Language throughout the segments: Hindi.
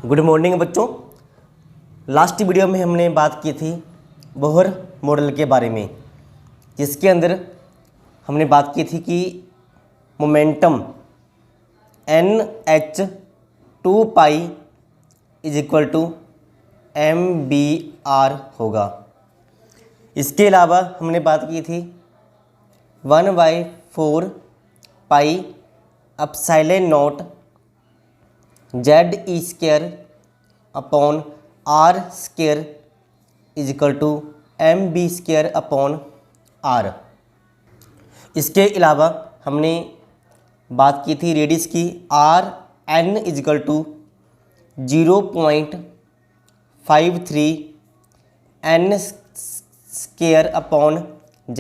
गुड मॉर्निंग बच्चों। लास्ट वीडियो में हमने बात की थी बोहर मॉडल के बारे में, जिसके अंदर हमने बात की थी कि momentum NH2 pi is equal to MBR होगा। इसके अलावा हमने बात की थी 1/4 pi epsilon not ZE² upon R² is equal to MB² upon R। इसके अलावा हमने बात की थी रेडियस की RN is equal to 0.53 N² upon Z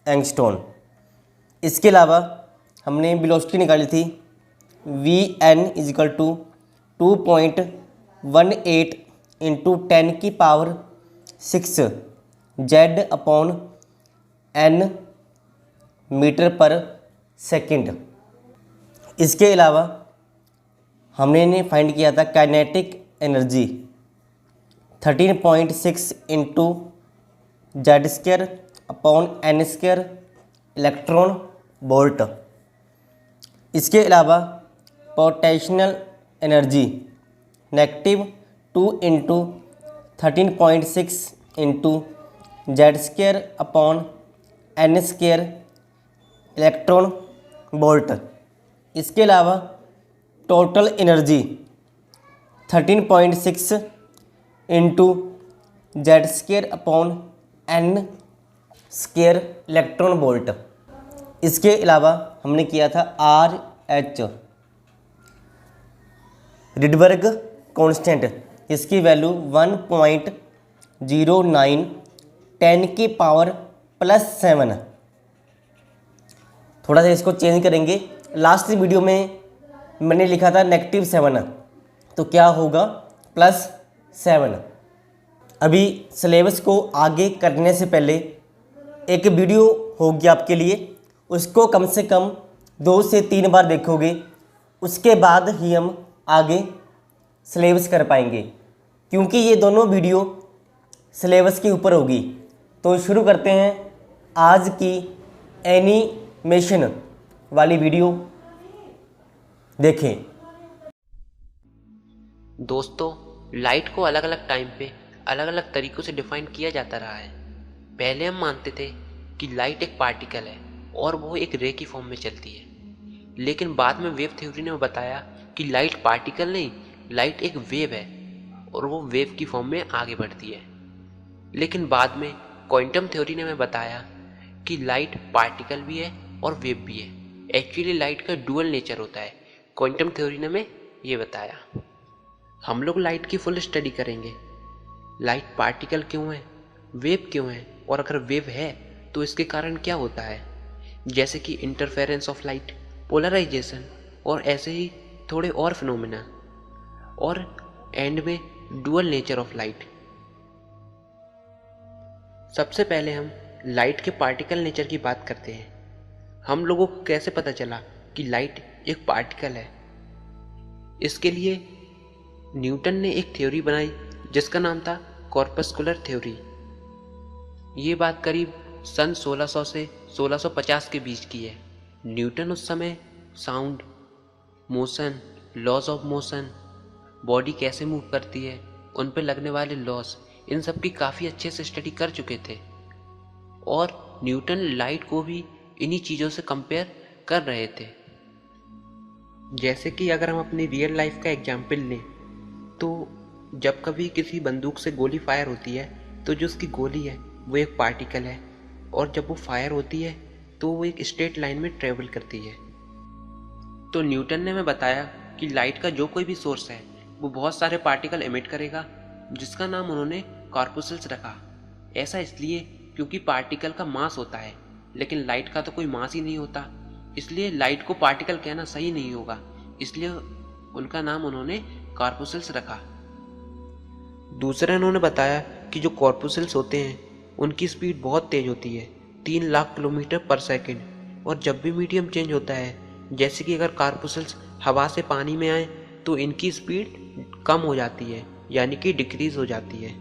angstrom. इसके अलावा हमने वेलोसिटी निकाली थी VN is equal to 2.18 into 10⁻⁶ Z upon N metre पर सेकंड। इसके अलावा हमने फाइंड किया था kinetic energy 13.6 into Z² upon N² electron volt. इसके अलावा potential energy -2 into 13.6 into Z² upon N² electron volt. इसके अलावा total energy 13.6 into Z² upon N² electron volt. इसके अलावा हमने किया था RH रिडबर्ग कांस्टेंट, इसकी वैल्यू 1.09 10⁻+7। थोड़ा सा इसको चेंज करेंगे। लास्ट वीडियो में मैंने लिखा था -7, तो क्या होगा +7। अभी सिलेबस को आगे करने से पहले एक वीडियो होगी आपके लिए, उसको कम से कम 2 से 3 बार देखोगे, उसके बाद ही हम आगे सिलेबस कर पाएंगे, क्योंकि ये दोनों वीडियो सिलेबस के ऊपर होगी। तो शुरू करते हैं आज की एनिमेशन वाली वीडियो, देखें। दोस्तों, लाइट को अलग अलग टाइम पे अलग अलग तरीक़ों से डिफाइन किया जाता रहा है। पहले हम मानते थे कि लाइट एक पार्टिकल है और वो एक रे की फॉर्म में चलती है, लेकिन बाद में वेव थ्योरी ने बताया कि लाइट पार्टिकल नहीं, लाइट एक वेव है और वो वेव की फॉर्म में आगे बढ़ती है। लेकिन बाद में क्वांटम थ्योरी ने हमें बताया कि लाइट पार्टिकल भी है और वेव भी है। एक्चुअली लाइट का डुअल नेचर होता है, क्वांटम थ्योरी ने हमें ये बताया। हम लोग लाइट की फुल स्टडी करेंगे। लाइट पार्टिकल क्यों है, वेव क्यों है, और अगर वेव है तो इसके कारण क्या होता है, जैसे कि इंटरफेरेंस ऑफ लाइट, पोलराइजेशन और ऐसे ही थोड़े और फिनोमेना, और एंड में डुअल नेचर ऑफ लाइट। सबसे पहले हम लाइट के पार्टिकल नेचर की बात करते हैं। हम लोगों को कैसे पता चला कि लाइट एक पार्टिकल है? इसके लिए न्यूटन ने एक थ्योरी बनाई जिसका नाम था कॉर्पस्कुलर थ्योरी। ये बात करीब सन 1600 से 1650 के बीच की है। न्यूटन उस समय sound, motion, laws of motion, body कैसे मूव करती है, उन पे लगने वाले लॉस, इन सब की काफ़ी अच्छे से स्टडी कर चुके थे। और न्यूटन लाइट को भी इन्हीं चीज़ों से कंपेयर कर रहे थे। जैसे कि अगर हम अपनी रियल लाइफ का एग्जाम्पल लें, तो जब कभी किसी बंदूक से गोली फायर होती है तो जो उसकी गोली है वो एक पार्टिकल है, और जब वो फायर होती है तो वो एक स्ट्रेट लाइन में ट्रेवल करती है। तो न्यूटन ने हमें बताया कि लाइट का जो कोई भी सोर्स है वो बहुत सारे पार्टिकल एमिट करेगा, जिसका नाम उन्होंने कॉर्पुसल्स रखा। ऐसा इसलिए क्योंकि पार्टिकल का मास होता है, लेकिन लाइट का तो कोई मास ही नहीं होता, इसलिए लाइट को पार्टिकल कहना सही नहीं होगा, इसलिए उनका नाम उन्होंने कॉर्पुसल्स रखा। दूसरा उन्होंने बताया कि जो कॉर्पुसल्स होते हैं उनकी स्पीड बहुत तेज होती है, 3 लाख किलोमीटर पर सेकंड, और जब भी मीडियम चेंज होता है, जैसे कि अगर कॉर्पुसल्स हवा से पानी में आए तो इनकी स्पीड कम हो जाती है, यानी कि डिक्रीज हो जाती है।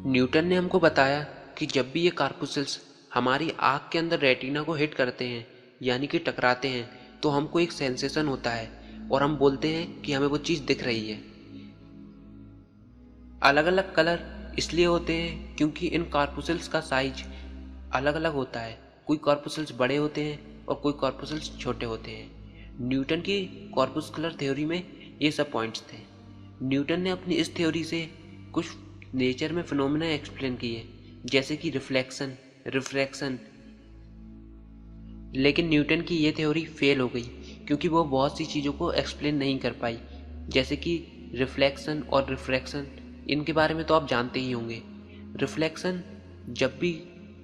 न्यूटन ने हमको बताया कि जब भी ये कॉर्पुसेल्स हमारी आँख के अंदर रेटिना को हिट करते हैं, यानी कि टकराते हैं, तो हमको एक सेंसेशन होता है और हम बोलते हैं कि हमें वो चीज़ दिख रही है। अलग अलग कलर इसलिए होते हैं क्योंकि इन कॉर्पुसेल्स का साइज अलग अलग होता है। कोई कॉर्पुसेल्स बड़े होते हैं और कोई कॉर्पुसेल्स छोटे होते हैं। न्यूटन की कॉर्पुस्कुलर थ्योरी में ये सब पॉइंट्स थे। न्यूटन ने अपनी इस थ्योरी से कुछ नेचर में फिनोमेना एक्सप्लेन किए, जैसे कि रिफ्लेक्शन, रिफ्रैक्शन। लेकिन न्यूटन की ये थ्योरी फेल हो गई क्योंकि वो बहुत सी चीज़ों को एक्सप्लेन नहीं कर पाई, जैसे कि रिफ्लेक्शन और रिफ्रैक्शन। इनके बारे में तो आप जानते ही होंगे। रिफ्लेक्शन, जब भी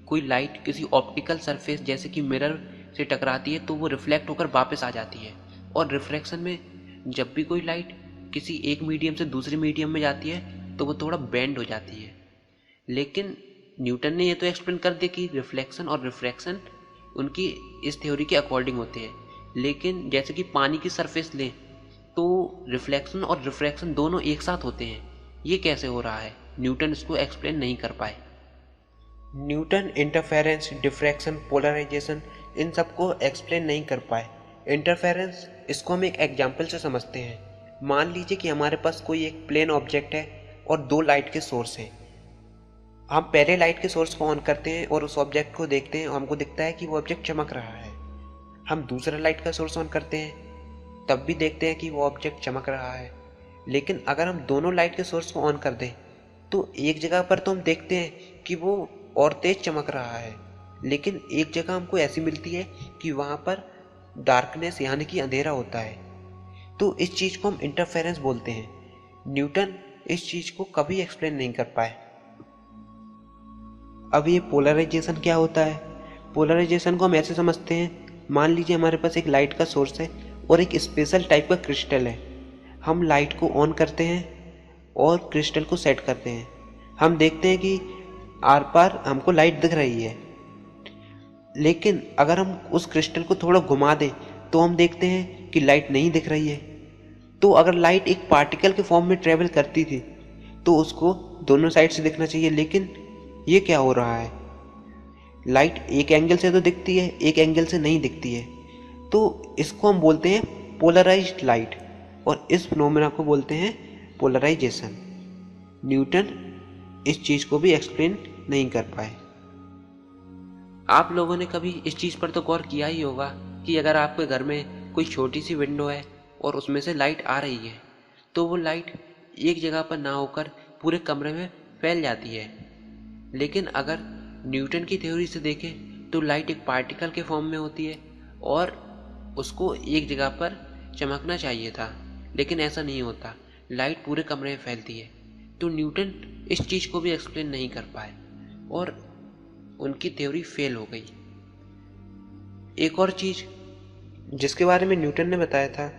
कोई लाइट किसी ऑप्टिकल सरफेस जैसे कि मिरर से टकराती है तो वो रिफ्लेक्ट होकर वापस आ जाती है। और रिफ्रैक्शन में जब भी कोई लाइट किसी एक मीडियम से दूसरे मीडियम में जाती है तो वो थोड़ा बेंड हो जाती है। लेकिन न्यूटन ने ये तो एक्सप्लेन कर दिया कि रिफ्लेक्शन और रिफ्रैक्शन उनकी इस थ्योरी के अकॉर्डिंग होते हैं। लेकिन जैसे कि पानी की सरफेस लें तो रिफ्लेक्शन और रिफ्रैक्शन दोनों एक साथ होते हैं। ये कैसे हो रहा है, न्यूटन इसको एक्सप्लेन नहीं कर पाए। न्यूटन इंटरफेरेंस, डिफ्रैक्शन, पोलराइजेशन इन सबको एक्सप्लेन नहीं कर पाए। इंटरफेरेंस, इसको हम एक एग्जाम्पल से समझते हैं। मान लीजिए कि हमारे पास कोई एक प्लेन ऑब्जेक्ट है और दो लाइट के सोर्स हैं। हम पहले लाइट के सोर्स को ऑन करते हैं और उस ऑब्जेक्ट को देखते हैं और हमको दिखता है कि वो ऑब्जेक्ट चमक रहा है। हम दूसरा लाइट का सोर्स ऑन करते हैं, तब भी देखते हैं कि वो ऑब्जेक्ट चमक रहा है। लेकिन अगर हम दोनों लाइट के सोर्स को ऑन कर दें तो एक जगह पर तो हम देखते हैं कि वो और तेज चमक रहा है, लेकिन एक जगह हमको ऐसी मिलती है कि वहाँ पर डार्कनेस यानी कि अंधेरा होता है। तो इस चीज़ को हम इंटरफेरेंस बोलते हैं। न्यूटन इस चीज़ को कभी एक्सप्लेन नहीं कर पाए। अब ये पोलराइजेशन क्या होता है? पोलराइजेशन को हम ऐसे समझते हैं, मान लीजिए हमारे पास एक लाइट का सोर्स है और एक स्पेशल टाइप का क्रिस्टल है। हम लाइट को ऑन करते हैं और क्रिस्टल को सेट करते हैं। हम देखते हैं कि आर पार हमको लाइट दिख रही है, लेकिन अगर हम उस क्रिस्टल को थोड़ा घुमा दें तो हम देखते हैं कि लाइट नहीं दिख रही है। तो अगर लाइट एक पार्टिकल के फॉर्म में ट्रेवल करती थी तो उसको दोनों साइड से दिखना चाहिए, लेकिन ये क्या हो रहा है, लाइट एक एंगल से तो दिखती है, एक एंगल से नहीं दिखती है। तो इसको हम बोलते हैं पोलराइज्ड लाइट और इस फिनोमेना को बोलते हैं पोलराइजेशन। न्यूटन इस चीज़ को भी एक्सप्लेन नहीं कर पाए। आप लोगों ने कभी इस चीज़ पर तो गौर किया ही होगा कि अगर आपके घर में कोई छोटी सी विंडो है और उसमें से लाइट आ रही है तो वो लाइट एक जगह पर ना होकर पूरे कमरे में फैल जाती है। लेकिन अगर न्यूटन की थ्योरी से देखें तो लाइट एक पार्टिकल के फॉर्म में होती है और उसको एक जगह पर चमकना चाहिए था, लेकिन ऐसा नहीं होता, लाइट पूरे कमरे में फैलती है। तो न्यूटन इस चीज़ को भी एक्सप्लेन नहीं कर पाए और उनकी थ्योरी फेल हो गई। एक और चीज़ जिसके बारे में न्यूटन ने बताया था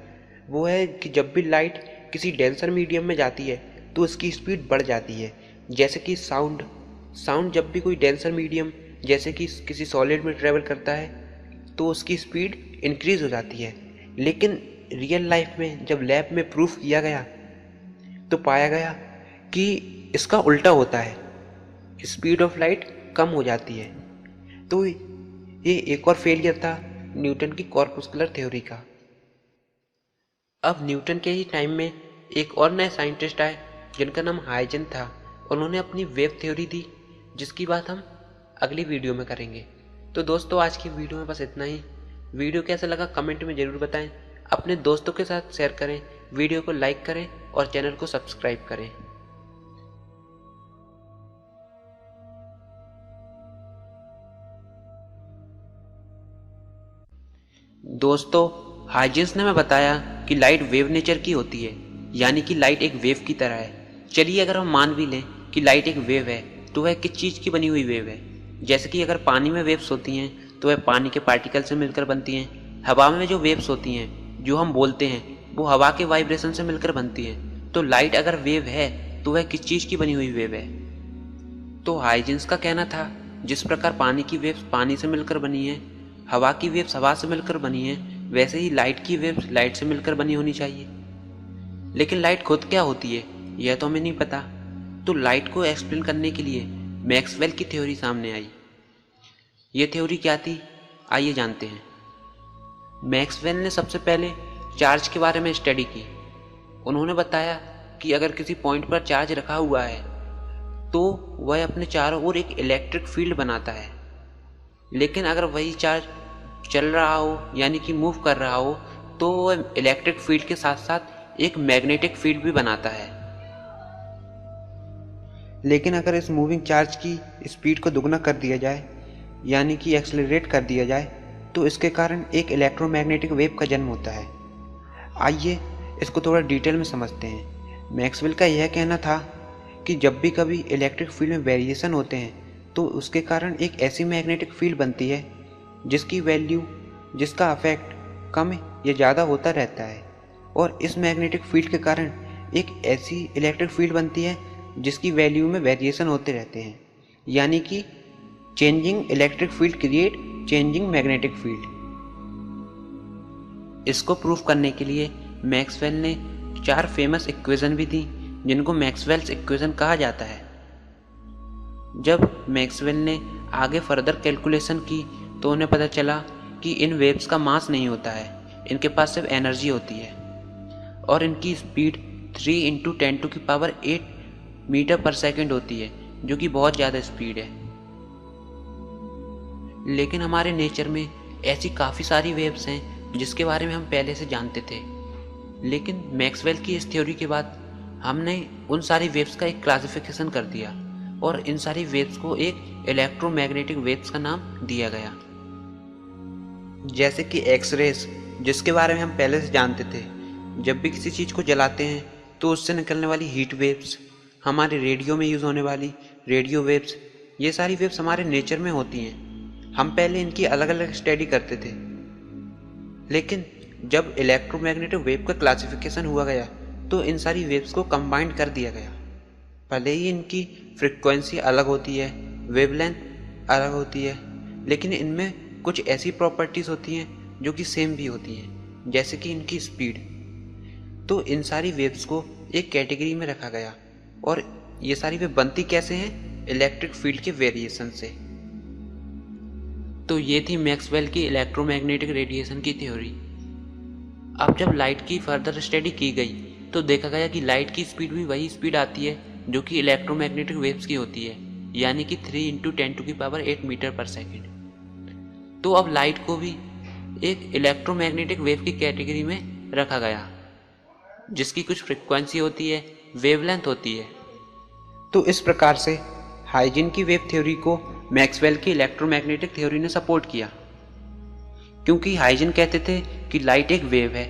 वो है कि जब भी लाइट किसी डेंसर मीडियम में जाती है तो उसकी स्पीड बढ़ जाती है। जैसे कि साउंड जब भी कोई डेंसर मीडियम जैसे कि किसी सॉलिड में ट्रेवल करता है तो उसकी स्पीड इंक्रीज हो जाती है। लेकिन रियल लाइफ में जब लैब में प्रूफ किया गया तो पाया गया कि इसका उल्टा होता है, स्पीड ऑफ लाइट कम हो जाती है। तो ये एक और फेलियर था न्यूटन की कॉर्पुस्कुलर थ्योरी का। अब न्यूटन के ही टाइम में एक और नए साइंटिस्ट आए जिनका नाम हाइजेंस था। उन्होंने अपनी वेव थ्योरी दी जिसकी बात हम अगली वीडियो में करेंगे। तो दोस्तों आज की वीडियो में बस इतना ही। वीडियो कैसा लगा कमेंट में ज़रूर बताएं, अपने दोस्तों के साथ शेयर करें, वीडियो को लाइक करें और चैनल को सब्सक्राइब करें। दोस्तों हाइजेंस ने हमें बताया कि लाइट वेव नेचर की होती है, यानी कि लाइट एक वेव की तरह है। चलिए अगर हम मान भी लें कि लाइट एक वेव है तो वह किस चीज़ की बनी हुई वेव है। जैसे कि अगर पानी में वेव्स होती हैं तो वह पानी के पार्टिकल से मिलकर बनती हैं। हवा में जो वेव्स होती हैं जो हम बोलते हैं वो हवा के वाइब्रेशन से मिलकर बनती हैं। तो लाइट अगर वेव है तो वह किस चीज़ की बनी हुई वेव है। तो हाइजेंस का कहना था जिस प्रकार पानी की वेव्स पानी से मिलकर बनी है, हवा की वेव्स हवा से मिलकर बनी है, वैसे ही लाइट की वेव्स लाइट से मिलकर बनी होनी चाहिए। लेकिन लाइट खुद क्या होती है यह तो हमें नहीं पता। तो लाइट को एक्सप्लेन करने के लिए मैक्सवेल की थ्योरी सामने आई। ये थ्योरी क्या थी, आइए जानते हैं। मैक्सवेल ने सबसे पहले चार्ज के बारे में स्टडी की। उन्होंने बताया कि अगर किसी पॉइंट पर चार्ज रखा हुआ है तो वह अपने चारों ओर एक इलेक्ट्रिक फील्ड बनाता है, लेकिन अगर वही चार्ज चल रहा हो यानी कि मूव कर रहा हो तो वह इलेक्ट्रिक फील्ड के साथ साथ एक मैग्नेटिक फील्ड भी बनाता है। लेकिन अगर इस मूविंग चार्ज की स्पीड को दुगना कर दिया जाए यानी कि एक्सेलरेट कर दिया जाए तो इसके कारण एक इलेक्ट्रोमैग्नेटिक वेव का जन्म होता है। आइए इसको थोड़ा डिटेल में समझते हैं। मैक्सवेल का यह कहना था कि जब भी कभी इलेक्ट्रिक फील्ड में वेरिएशन होते हैं तो उसके कारण एक ऐसी मैग्नेटिक फील्ड बनती है जिसकी वैल्यू, जिसका अफेक्ट कम या ज़्यादा होता रहता है, और इस मैग्नेटिक फील्ड के कारण एक ऐसी इलेक्ट्रिक फील्ड बनती है जिसकी वैल्यू में वेरिएशन होते रहते हैं, यानी कि changing electric field create changing magnetic field. इसको प्रूफ करने के लिए मैक्सवेल ने 4 फेमस इक्वेशन भी दी जिनको मैक्सवेल्स इक्वेशन कहा जाता है। जब मैक्सवेल ने आगे फर्दर कैलकुलेशन की तो उन्हें पता चला कि इन वेव्स का मास नहीं होता है, इनके पास सिर्फ एनर्जी होती है और इनकी स्पीड 3 × 10⁸ मीटर पर सेकंड होती है, जो कि बहुत ज़्यादा स्पीड है। लेकिन हमारे नेचर में ऐसी काफ़ी सारी वेव्स हैं जिसके बारे में हम पहले से जानते थे, लेकिन मैक्सवेल की इस थ्योरी के बाद हमने उन सारी वेव्स का एक क्लासिफिकेशन कर दिया और इन सारी वेव्स को एक इलेक्ट्रोमैग्नेटिक वेव्स का नाम दिया गया। जैसे कि एक्सरेज, जिसके बारे में हम पहले से जानते थे। जब भी किसी चीज़ को जलाते हैं तो उससे निकलने वाली हीट वेव्स, हमारे रेडियो में यूज़ होने वाली रेडियो वेव्स, ये सारी वेव्स हमारे नेचर में होती हैं। हम पहले इनकी अलग अलग स्टडी करते थे, लेकिन जब इलेक्ट्रोमैग्नेटिक वेव का क्लासिफिकेशन हुआ गया तो इन सारी वेव्स को कंबाइंड कर दिया गया। भले ही इनकी फ्रिक्वेंसी अलग होती है, वेवलेंथ अलग होती है, लेकिन इनमें कुछ ऐसी प्रॉपर्टीज़ होती हैं जो कि सेम भी होती हैं, जैसे कि इनकी स्पीड। तो इन सारी वेव्स को एक कैटेगरी में रखा गया और ये सारी वेव बनती कैसे हैं? इलेक्ट्रिक फील्ड के वेरिएशन से। तो ये थी मैक्सवेल की इलेक्ट्रोमैग्नेटिक रेडिएशन की थ्योरी। अब जब लाइट की फर्दर स्टडी की गई तो देखा गया कि लाइट की स्पीड भी वही स्पीड आती है जो कि इलेक्ट्रोमैग्नेटिक वेव्स की होती है, यानी कि 3 × 10⁸ मीटर पर सेकंड। तो अब लाइट को भी एक इलेक्ट्रोमैग्नेटिक वेव की कैटेगरी में रखा गया, जिसकी कुछ फ्रिक्वेंसी होती है, वेवलेंथ होती है। तो इस प्रकार से हाइजन की वेव थ्योरी को मैक्सवेल की इलेक्ट्रोमैग्नेटिक थ्योरी ने सपोर्ट किया, क्योंकि हाइजन कहते थे कि लाइट एक वेव है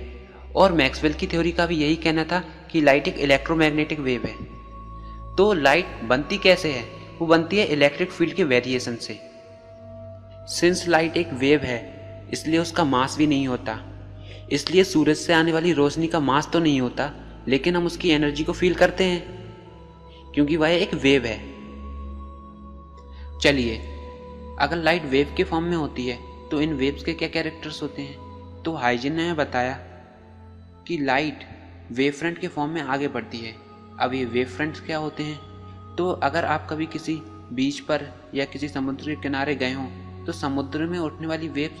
और मैक्सवेल की थ्योरी का भी यही कहना था कि लाइट एक इलेक्ट्रोमैग्नेटिक वेव है। तो लाइट बनती कैसे है? वो बनती है इलेक्ट्रिक फील्ड के वेरिएशन से। सिंस लाइट एक वेव है इसलिए उसका मास भी नहीं होता, इसलिए सूरज से आने वाली रोशनी का मास तो नहीं होता, लेकिन हम उसकी एनर्जी को फील करते हैं क्योंकि वह एक वेव है। चलिए, अगर लाइट वेव के फॉर्म में होती है तो इन वेव्स के क्या कैरेक्टर्स होते हैं? तो हाइजन ने हमें बताया कि लाइट वेव फ्रंट के फॉर्म में आगे बढ़ती है। अब ये वेव फ्रंट्स क्या होते हैं? तो अगर आप कभी किसी बीच पर या किसी समुद्र के किनारे गए हों तो समुद्र में उठने वाली वेव्स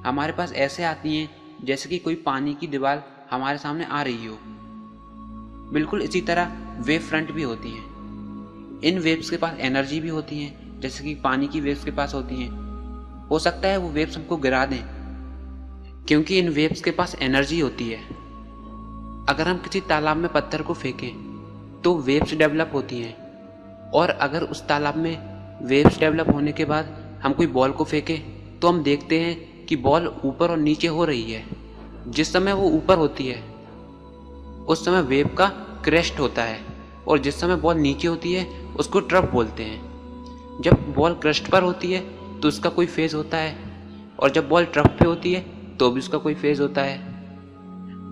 हमारे पास ऐसे आती हैं जैसे कि कोई पानी की दीवार हमारे सामने आ रही हो। बिल्कुल इसी तरह वेव फ्रंट भी होती हैं। इन वेव्स के पास एनर्जी भी होती है, जैसे कि पानी की वेव्स के पास होती हैं। हो सकता है वो वेव्स हमको गिरा दें, क्योंकि इन वेव्स के पास एनर्जी होती है। अगर हम किसी तालाब में पत्थर को फेंकें तो वेव्स डेवलप होती हैं, और अगर उस तालाब में वेव्स डेवलप होने के बाद हम कोई बॉल को फेंकें तो हम देखते हैं कि बॉल ऊपर और नीचे हो रही है। जिस समय वो ऊपर होती है उस समय वेव का क्रेस्ट होता है, और जिस समय बॉल नीचे होती है उसको ट्रफ बोलते हैं। जब बॉल क्रेस्ट पर होती है तो उसका कोई फेज होता है, और जब बॉल ट्रफ पे होती है तो भी उसका कोई फेज होता है।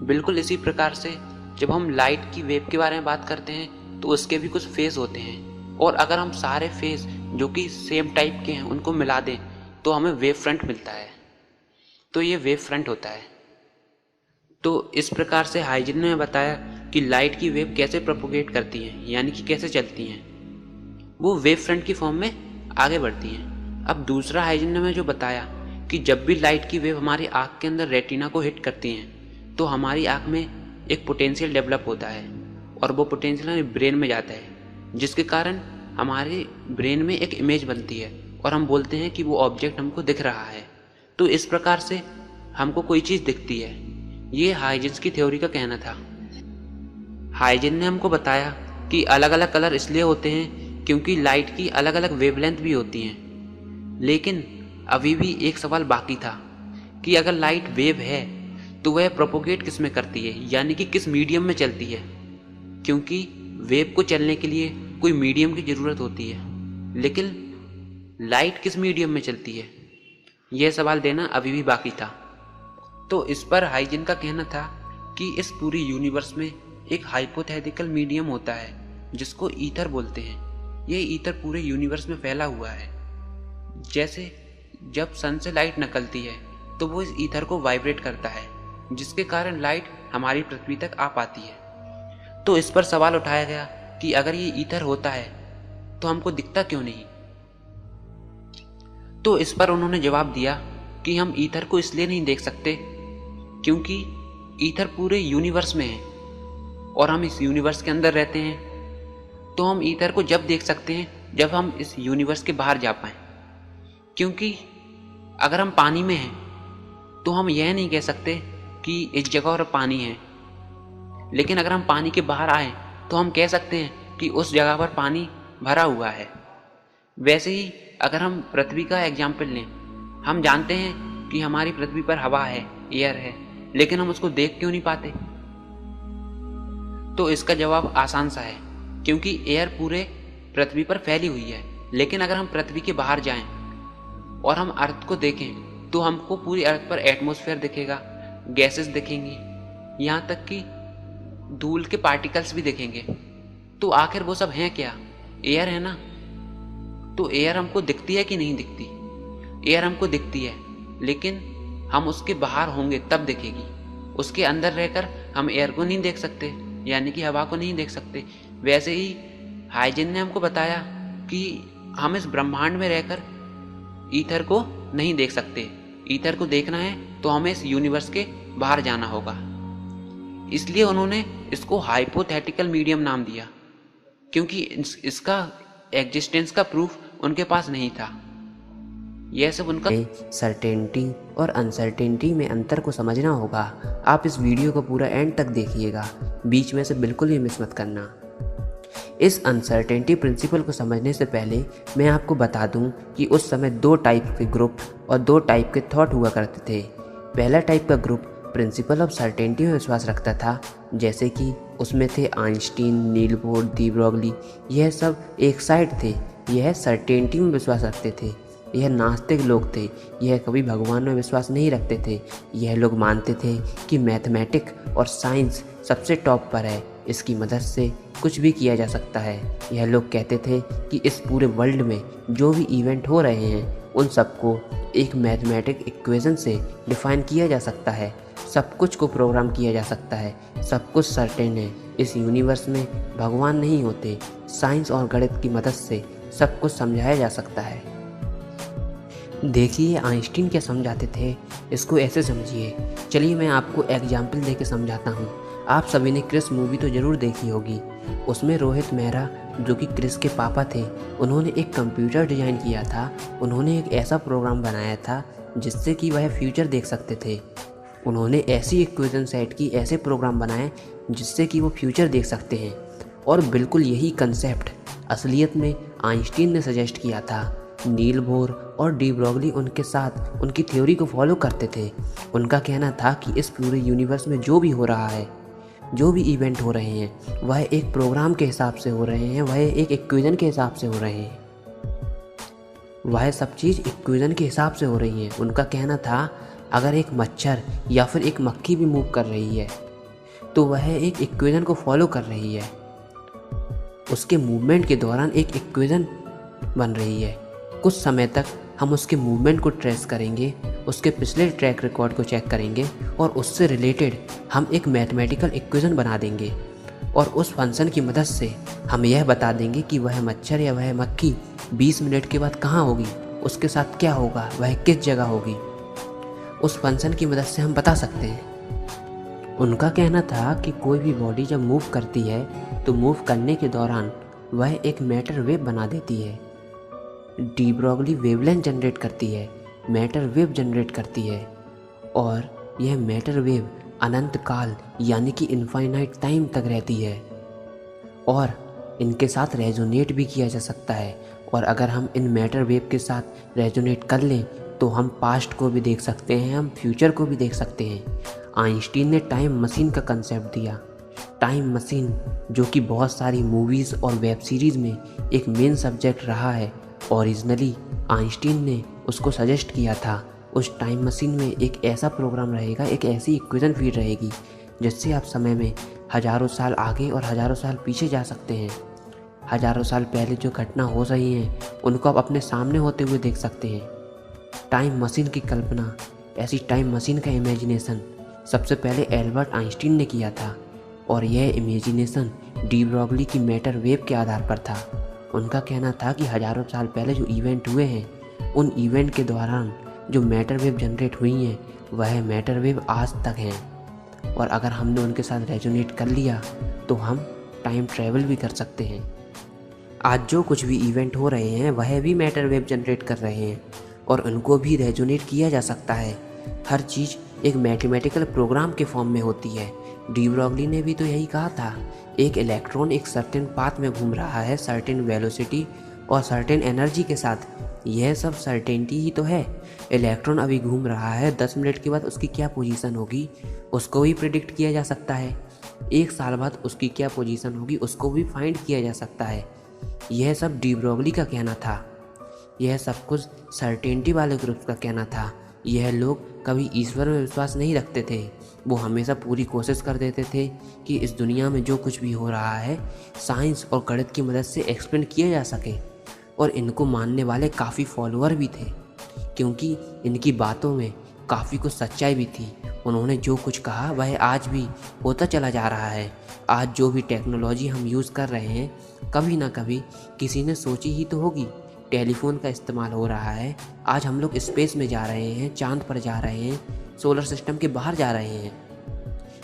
बिल्कुल इसी प्रकार से जब हम लाइट की वेव के बारे में बात करते हैं तो उसके भी कुछ फेज होते हैं, और अगर हम सारे फेज जो कि सेम टाइप के हैं उनको मिला दें तो हमें वेव फ्रंट मिलता है। तो ये वेव फ्रंट होता है। तो इस प्रकार से हाइजन ने बताया कि लाइट की वेव कैसे प्रोपोगेट करती हैं, यानी कि कैसे चलती हैं। वो वेव फ्रंट की फॉर्म में आगे बढ़ती हैं। अब दूसरा हाइजन ने जो बताया कि जब भी लाइट की वेव हमारी आँख के अंदर रेटिना को हिट करती हैं तो हमारी आँख में एक पोटेंशियल डेवलप होता है और वो पोटेंशियल हमारे ब्रेन में जाता है, जिसके कारण हमारे ब्रेन में एक इमेज बनती है और हम बोलते हैं कि वो ऑब्जेक्ट हमको दिख रहा है। तो इस प्रकार से हमको कोई चीज़ दिखती है। ये हाइजेंस की थ्योरी का कहना था। हाइजेन ने हमको बताया कि अलग अलग कलर इसलिए होते हैं क्योंकि लाइट की अलग अलग वेवलेंथ भी होती हैं। लेकिन अभी भी एक सवाल बाकी था कि अगर लाइट वेव है तो वह प्रोपोगेट किस में करती है, यानी कि किस मीडियम में चलती है, क्योंकि वेव को चलने के लिए कोई मीडियम की ज़रूरत होती है। लेकिन लाइट किस मीडियम में चलती है, यह सवाल देना अभी भी बाकी था। तो इस पर हाइजेन का कहना था कि इस पूरी यूनिवर्स में एक हाइपोथेटिकल मीडियम होता है जिसको ईथर बोलते हैं। ये ईथर पूरे यूनिवर्स में फैला हुआ है। जैसे जब सन से लाइट निकलती है तो वो इस ईथर को वाइब्रेट करता है, जिसके कारण लाइट हमारी पृथ्वी तक आ पाती है। तो इस पर सवाल उठाया गया कि अगर ये ईथर होता है तो हमको दिखता क्यों नहीं। तो इस पर उन्होंने जवाब दिया कि हम ईथर को इसलिए नहीं देख सकते क्योंकि ईथर पूरे यूनिवर्स में है और हम इस यूनिवर्स के अंदर रहते हैं। तो हम ईथर को जब देख सकते हैं जब हम इस यूनिवर्स के बाहर जा पाएं। क्योंकि अगर हम पानी में हैं तो हम यह नहीं कह सकते कि इस जगह पर पानी है, लेकिन अगर हम पानी के बाहर आए तो हम कह सकते हैं कि उस जगह पर पानी भरा हुआ है। वैसे ही अगर हम पृथ्वी का एग्जाम्पल लें, हम जानते हैं कि हमारी पृथ्वी पर हवा है, एयर है, लेकिन हम उसको देख क्यों नहीं पाते। तो इसका जवाब आसान सा है, क्योंकि एयर पूरे पृथ्वी पर फैली हुई है। लेकिन अगर हम पृथ्वी के बाहर जाएं और हम अर्थ को देखें तो हमको पूरी अर्थ पर एटमॉस्फेयर दिखेगा, गैसेस दिखेंगी, यहाँ तक कि धूल के पार्टिकल्स भी दिखेंगे। तो आखिर वो सब हैं क्या? एयर है ना। तो एयर हमको दिखती है कि नहीं दिखती? एयर हमको दिखती है, लेकिन हम उसके बाहर होंगे तब दिखेगी। उसके अंदर रहकर हम एयर को नहीं देख सकते, यानी कि हवा को नहीं देख सकते। वैसे ही हाइजेन ने हमको बताया कि हम इस ब्रह्मांड में रहकर ईथर को नहीं देख सकते। ईथर को देखना है तो हमें इस यूनिवर्स के बाहर जाना होगा। इसलिए उन्होंने इसको हाइपोथेटिकल मीडियम नाम दिया, क्योंकि इसका एग्जिस्टेंस का प्रूफ उनके पास नहीं था। यह सब उनका सर्टेनिटी और अनसर्टेनिटी में अंतर को समझना होगा। आप इस वीडियो को पूरा एंड तक देखिएगा, बीच में से बिल्कुल भी मिस मत करना। इस अनसर्टेनिटी प्रिंसिपल को समझने से पहले मैं आपको बता दूं कि उस समय दो टाइप के ग्रुप और दो टाइप के थॉट हुआ करते थे। पहला टाइप का ग्रुप प्रिंसिपल ऑफ सर्टेनिटी में विश्वास रखता था, जैसे कि उसमें थे Einstein, Niels Bohr, de Broglie. यह सब एक साइड थे, यह सर्टेनिटी में विश्वास रखते थे। यह नास्तिक लोग थे, यह कभी भगवान में विश्वास नहीं रखते थे। यह लोग मानते थे कि मैथमेटिक और साइंस सबसे टॉप पर है, इसकी मदद से कुछ भी किया जा सकता है। यह लोग कहते थे कि इस पूरे वर्ल्ड में जो भी इवेंट हो रहे हैं उन सबको एक मैथमेटिक इक्वेशन से डिफाइन किया जा सकता है, सब कुछ को प्रोग्राम किया जा सकता है, सब कुछ सर्टेन है। इस यूनिवर्स में भगवान नहीं होते, साइंस और गणित की मदद से सब कुछ समझाया जा सकता है। देखिए आइंस्टीन क्या समझाते थे, इसको ऐसे समझिए। चलिए मैं आपको एग्जाम्पल देके समझाता हूँ। आप सभी ने क्रिस मूवी तो ज़रूर देखी होगी। उसमें रोहित मेहरा जो कि क्रिस के पापा थे, उन्होंने एक कंप्यूटर डिज़ाइन किया था। उन्होंने एक ऐसा प्रोग्राम बनाया था जिससे कि वह फ्यूचर देख सकते थे। उन्होंने ऐसी इक्वेशन सेट की, ऐसे प्रोग्राम बनाए जिससे कि वो फ्यूचर देख सकते हैं। और बिल्कुल यही कंसेप्ट असलियत में आइंस्टीन ने सजेस्ट किया था। नील बोर और डी ब्रॉगली उनके साथ उनकी थ्योरी को फॉलो करते थे। उनका कहना था कि इस पूरे यूनिवर्स में जो भी हो रहा है, जो भी इवेंट हो रहे हैं, वह एक प्रोग्राम के हिसाब से हो रहे हैं, वह एक इक्वेशन के हिसाब से हो रहे हैं, वह सब चीज़ इक्वेशन के हिसाब से हो रही है। उनका कहना था अगर एक मच्छर या फिर एक मक्खी भी मूव कर रही है तो वह एक इक्वेशन को फॉलो कर रही है, उसके मूवमेंट के दौरान एक इक्वेशन बन रही है। कुछ समय तक हम उसके मूवमेंट को ट्रेस करेंगे उसके पिछले ट्रैक रिकॉर्ड को चेक करेंगे और उससे रिलेटेड हम एक मैथमेटिकल इक्वेशन बना देंगे और उस फंक्शन की मदद से हम यह बता देंगे कि वह मच्छर या वह मक्खी 20 मिनट के बाद कहाँ होगी, उसके साथ क्या होगा, वह किस जगह होगी। उस फंक्शन की मदद से हम बता सकते हैं। उनका कहना था कि कोई भी बॉडी जब मूव करती है तो मूव करने के दौरान वह एक मैटर वेव बना देती है। डी ब्रॉगली वेवलेंथ जनरेट करती है, मैटर वेव जनरेट करती है और यह मैटर वेव अनंत काल यानी कि इनफाइनाइट टाइम तक रहती है और इनके साथ रेजोनेट भी किया जा सकता है। और अगर हम इन मैटर वेव के साथ रेजोनेट कर लें तो हम पास्ट को भी देख सकते हैं, हम फ्यूचर को भी देख सकते हैं। आइंस्टीन ने टाइम मशीन का कंसेप्ट दिया। टाइम मशीन जो कि बहुत सारी मूवीज़ और वेब सीरीज़ में एक मेन सब्जेक्ट रहा है। ओरिजिनली आइंस्टीन ने उसको सजेस्ट किया था। उस टाइम मशीन में एक ऐसा प्रोग्राम रहेगा, एक ऐसी इक्वेशन फीड रहेगी जिससे आप समय में हज़ारों साल आगे और हज़ारों साल पीछे जा सकते हैं। हज़ारों साल पहले जो घटना हो रही हैं उनको आप अपने सामने होते हुए देख सकते हैं। टाइम मशीन की कल्पना, ऐसी टाइम मशीन का इमेजिनेशन सबसे पहले एल्बर्ट आइंस्टीन ने किया था और यह इमेजिनेशन डी ब्रॉगली की मैटर वेव के आधार पर था। उनका कहना था कि हज़ारों साल पहले जो इवेंट हुए हैं उन इवेंट के दौरान जो मैटर वेव जनरेट हुई हैं वह मैटर वेव आज तक हैं और अगर हमने उनके साथ रेजोनेट कर लिया तो हम टाइम ट्रैवल भी कर सकते हैं। आज जो कुछ भी इवेंट हो रहे हैं वह भी मैटर वेव जनरेट कर रहे हैं और उनको भी रेजोनेट किया जा सकता है। हर चीज़ एक मैथमेटिकल प्रोग्राम के फॉर्म में होती है। डी ब्रॉगली ने भी तो यही कहा था, एक इलेक्ट्रॉन एक सर्टेन पाथ में घूम रहा है, सर्टेन वेलोसिटी और सर्टेन एनर्जी के साथ। यह सब सर्टेनिटी ही तो है। इलेक्ट्रॉन अभी घूम रहा है, 10 मिनट के बाद उसकी क्या पोजीशन होगी उसको भी प्रिडिक्ट किया जा सकता है। 1 साल बाद उसकी क्या पोजीशन होगी उसको भी फाइंड किया जा सकता है। यह सब डी ब्रॉगली का कहना था। यह सब कुछ सर्टेनिटी वाले ग्रुप का कहना था। यह लोग कभी ईश्वर में विश्वास नहीं रखते थे। वो हमेशा पूरी कोशिश कर देते थे कि इस दुनिया में जो कुछ भी हो रहा है साइंस और गणित की मदद से एक्सप्लेन किया जा सके। और इनको मानने वाले काफ़ी फॉलोअर भी थे क्योंकि इनकी बातों में काफ़ी कुछ सच्चाई भी थी। उन्होंने जो कुछ कहा वह आज भी होता चला जा रहा है। आज जो भी टेक्नोलॉजी हम यूज़ कर रहे हैं कभी ना कभी किसी ने सोची ही तो होगी। टेलीफोन का इस्तेमाल हो रहा है, आज हम लोग स्पेस में जा रहे हैं, चांद पर जा रहे हैं, सोलर सिस्टम के बाहर जा रहे हैं।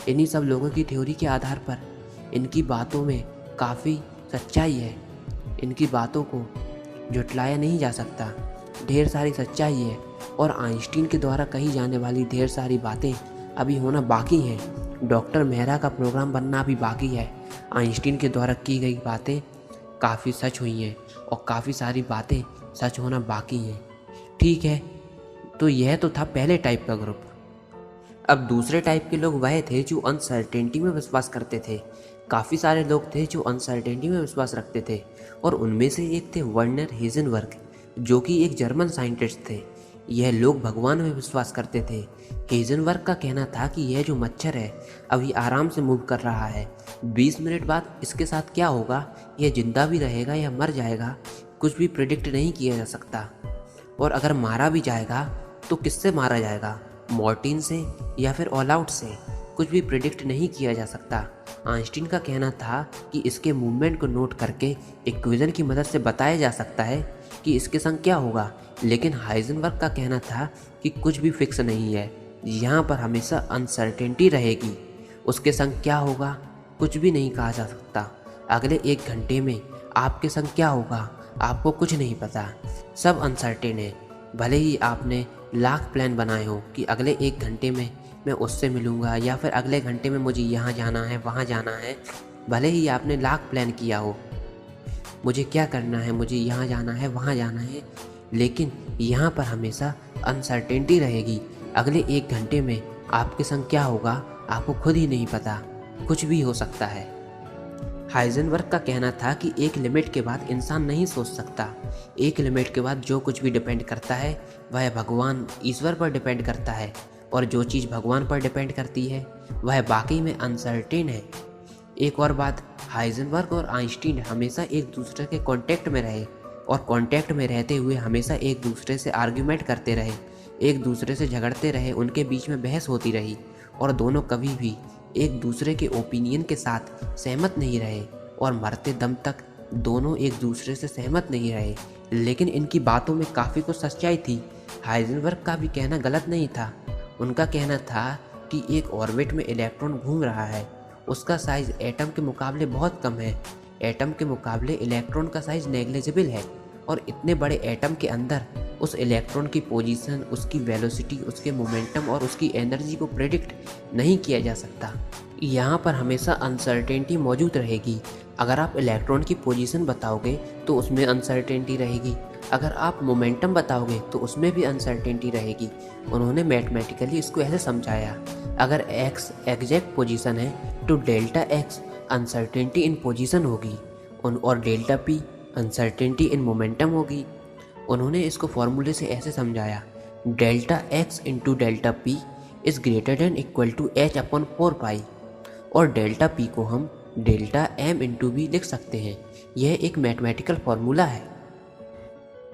इन्हीं सब लोगों की थ्योरी के आधार पर इनकी बातों में काफ़ी सच्चाई है। इनकी बातों को झुटलाया नहीं जा सकता। ढेर सारी सच्चाई है और आइंस्टीन के द्वारा कही जाने वाली ढेर सारी बातें अभी होना बाकी हैं। डॉक्टर मेहरा का प्रोग्राम बनना अभी बाकी है। आइंस्टीन के द्वारा की गई बातें काफ़ी सच हुई हैं और काफ़ी सारी बातें सच होना बाकी हैं। ठीक है, तो यह तो था पहले टाइप का ग्रुप। अब दूसरे टाइप के लोग वह थे जो अनसर्टेनिटी में विश्वास करते थे। काफ़ी सारे लोग थे जो अनसर्टेनिटी में विश्वास रखते थे और उनमें से एक थे वर्नर हेज़नबर्ग जो कि एक जर्मन साइंटिस्ट थे। यह लोग भगवान में विश्वास करते थे। हेज़नबर्ग का कहना था कि यह जो मच्छर है अभी आराम से मूव कर रहा है, 20 मिनट बाद इसके साथ क्या होगा, यह जिंदा भी रहेगा या मर जाएगा, कुछ भी प्रिडिक्ट नहीं किया जा सकता। और अगर मारा भी जाएगा तो किससे मारा जाएगा, मॉर्टिन से या फिर ऑल आउट से, कुछ भी प्रिडिक्ट नहीं किया जा सकता। आइंस्टीन का कहना था कि इसके मूवमेंट को नोट करके इक्वेशन की मदद से बताया जा सकता है कि इसके संग क्या होगा। लेकिन हाइजेनबर्ग का कहना था कि कुछ भी फिक्स नहीं है, यहाँ पर हमेशा अनसर्टेनिटी रहेगी। उसके संग क्या होगा कुछ भी नहीं कहा जा सकता। अगले 1 घंटे में आपके संग क्या होगा आपको कुछ नहीं पता, सब अनसर्टेन है। भले ही आपने लाख प्लान बनाए हो कि अगले 1 घंटे में मैं उससे मिलूँगा या फिर अगले घंटे में मुझे यहाँ जाना है वहाँ जाना है, भले ही आपने लाख प्लान किया हो मुझे क्या करना है, मुझे यहाँ जाना है वहाँ जाना है, लेकिन यहाँ पर हमेशा अनसर्टेनिटी रहेगी। अगले 1 घंटे में आपके संग क्या होगा आपको खुद ही नहीं पता, कुछ भी हो सकता है। हाइजेनबर्ग का कहना था कि एक लिमिट के बाद इंसान नहीं सोच सकता। एक लिमिट के बाद जो कुछ भी डिपेंड करता है वह भगवान ईश्वर पर डिपेंड करता है, और जो चीज़ भगवान पर डिपेंड करती है वह वाकई में अनसर्टेन है। एक और बात, हाइजेनबर्ग और आइंस्टीन हमेशा एक दूसरे के कांटेक्ट में रहे और कांटेक्ट में रहते हुए हमेशा एक दूसरे से आर्ग्यूमेंट करते रहे। एक दूसरे से झगड़ते रहे, उनके बीच में बहस होती रही और दोनों कभी भी एक दूसरे के ओपिनियन के साथ सहमत नहीं रहे और मरते दम तक दोनों एक दूसरे से सहमत नहीं रहे। लेकिन इनकी बातों में काफ़ी कुछ सच्चाई थी। हाइजेनबर्ग का भी कहना गलत नहीं था। उनका कहना था कि एक ऑर्बिट में इलेक्ट्रॉन घूम रहा है, उसका साइज़ एटम के मुकाबले बहुत कम है। एटम के मुकाबले इलेक्ट्रॉन का साइज़ नेग्लिजिबल है और इतने बड़े एटम के अंदर उस इलेक्ट्रॉन की पोजीशन, उसकी वेलोसिटी, उसके मोमेंटम और उसकी एनर्जी को प्रेडिक्ट नहीं किया जा सकता। यहाँ पर हमेशा अनसर्टेनिटी मौजूद रहेगी। अगर आप इलेक्ट्रॉन की पोजीशन बताओगे तो उसमें अनसर्टेनिटी रहेगी, अगर आप मोमेंटम बताओगे तो उसमें भी अनसर्टेनिटी रहेगी। उन्होंने मैथमेटिकली इसको ऐसे समझाया, अगर x एग्जैक्ट पोजीशन है तो delta x uncertainty in position होगी और delta p uncertainty in momentum होगी। उन्होंने इसको फॉर्मूले से ऐसे समझाया, delta x into delta p is greater than equal to h/4 और डेल्टा p को हम डेल्टा m इंटू b लिख सकते हैं। यह एक मैथमेटिकल फार्मूला है।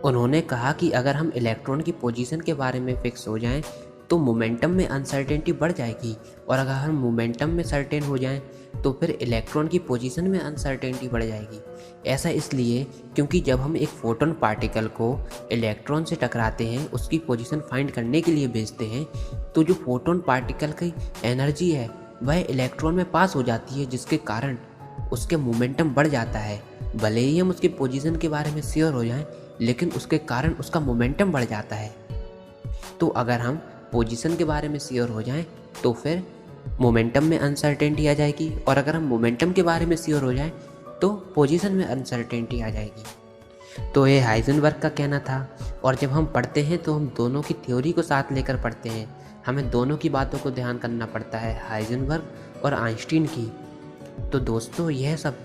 उन्होंने कहा कि अगर हम इलेक्ट्रॉन की पोजीशन के बारे में फिक्स हो जाएं तो मोमेंटम में अनसर्टेनिटी बढ़ जाएगी और अगर हम मोमेंटम में सर्टेन हो जाएं तो फिर इलेक्ट्रॉन की पोजीशन में अनसर्टेनिटी बढ़ जाएगी। ऐसा इसलिए क्योंकि जब हम एक फोटोन पार्टिकल को इलेक्ट्रॉन से टकराते हैं, उसकी पोजीशन फाइंड करने के लिए भेजते हैं, तो जो फोटोन पार्टिकल की एनर्जी है वह इलेक्ट्रॉन में पास हो जाती है, जिसके कारण उसके मोमेंटम बढ़ जाता है। भले ही हम उसकी पोजीशन के बारे में श्योर हो जाएं, लेकिन उसके कारण उसका मोमेंटम बढ़ जाता है। तो अगर हम पोजीशन के बारे में श्योर हो जाएं तो फिर मोमेंटम में अनसर्टेनिटी आ जाएगी और अगर हम मोमेंटम के बारे में श्योर हो जाएं तो पोजीशन में अनसर्टेनिटी आ जाएगी। तो ये हाइजेनबर्ग का कहना था और जब हम पढ़ते हैं तो हम दोनों की थ्योरी को साथ लेकर पढ़ते हैं। हमें दोनों की बातों को ध्यान करना पड़ता है, हाइजेनबर्ग और आइंस्टीन की। तो दोस्तों यह सब था